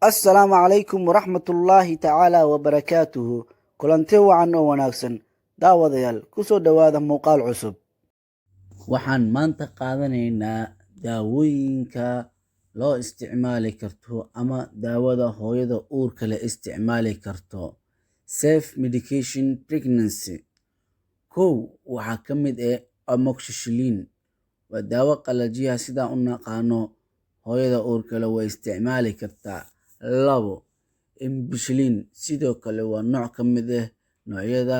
assalaamu calaykum waraxmatullaahi tacaala wabarakaatuhu. kulanti wacan oo wanaagsan daawadayaal, kusoo dhowaada muuqaal cusub. Waxaan maanta qaadanaynaa daawooyinka loo isticmaali karto ama daawada hooyada uurka leh isticmaali karto. Safe medication pregnancy. Kow waxaa ka mid ah amoxicillin, waa daawo qalajiyaha sidaan u naqaano hooyada uurka leh way isticmaali kartaa. Labo, ampicillin sidoo kale waa nooc ka mid ah noocyada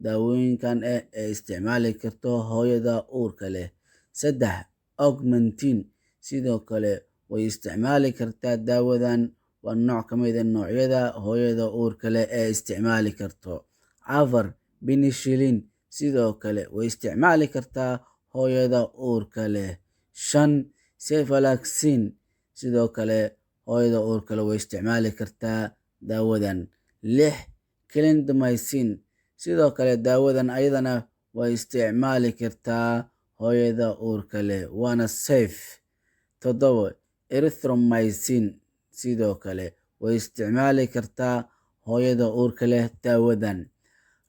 daawooyinkan ee isticmaali karto hooyada uurka leh. Saddex, augmentin sidoo kale way isticmaali kartaa daawadan, waa nooc ka mid ah noocyada hooyada uurka leh ee isticmaali karto. Afar, penicillin sidoo kale way isticmaali kartaa hooyada uurka leh. Shan, cephalexin sidoo kale hooyada uurka leh way isticmaali kartaa daawadan. Lix, clindamycin sidoo kale daawadan ayadana way isticmaali kartaa hooyada uurka leh, waana safe. Toddoba, erythromycin sidoo kale way isticmaali kartaa hooyada uurka leh daawadan.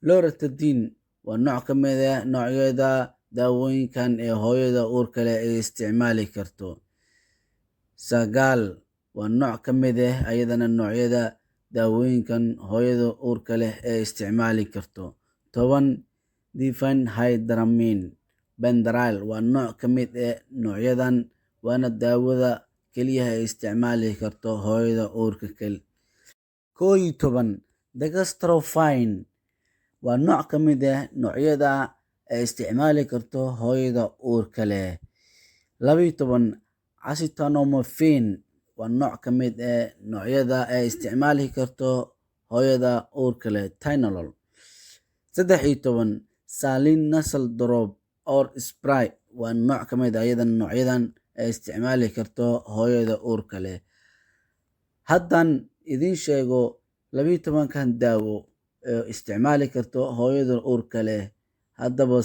Loratadine waa nooc ka mid ah noocyada daawooyinkan ee hooyada uurka leh ay isticmaali karto. Sagaal, waa nooc ka mid ah ayadana noocyada daawooyinkan hooyada uurka leh ee isticmaali karto. Toban, diphenhydramine benadryl waa nooc ka mid ah noocyadan, waana daawada keliya ay isticmaali karto hooyada uurka leh. 11, dextromethorphan waa nooc ka mid ah noocyada ay isticmaali karto hooyada uurka leh. 12, acetaminophen waa nooc ka mid ah noocyada ay isticmaali karto hooyada uurka leh. Tylenol. 13, saline nasal drop or spray waa nooc ka mid ah noocyadan ay isticmaali karto hooyada uurka leh. Haddaan idiin sheego 12kan daawo ee isticmaali karto hooyada uurka leh, haddaba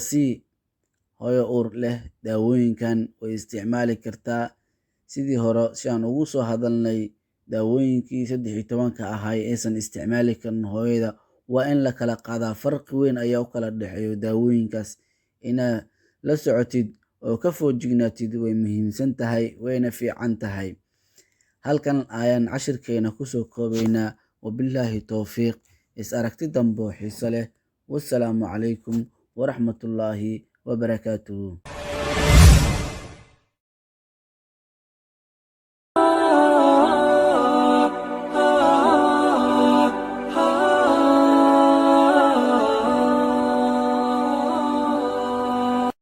hooyo uur leh daawooyinkan way isticmaali kartaa. Sidii hore si aan ugu soo hadalnay, daawooyinkii 13 ahaa aysan isticmaali karin hooyada waa in la kala qaadaa. Farqi weyn ayaa u kala dhexeeyo daawooyinkaas, inaad la socotid oo ka foojignaatid way muhiimsan tahay, wayna fiican tahay. Halkan ayaan cashirkeena kusoo koobaynaa. Wabillaahi towfiiq. Is aragti dambe oo xiiso leh. Wassalaamu calaykum waraxmatullaahi wabarakaatuhu.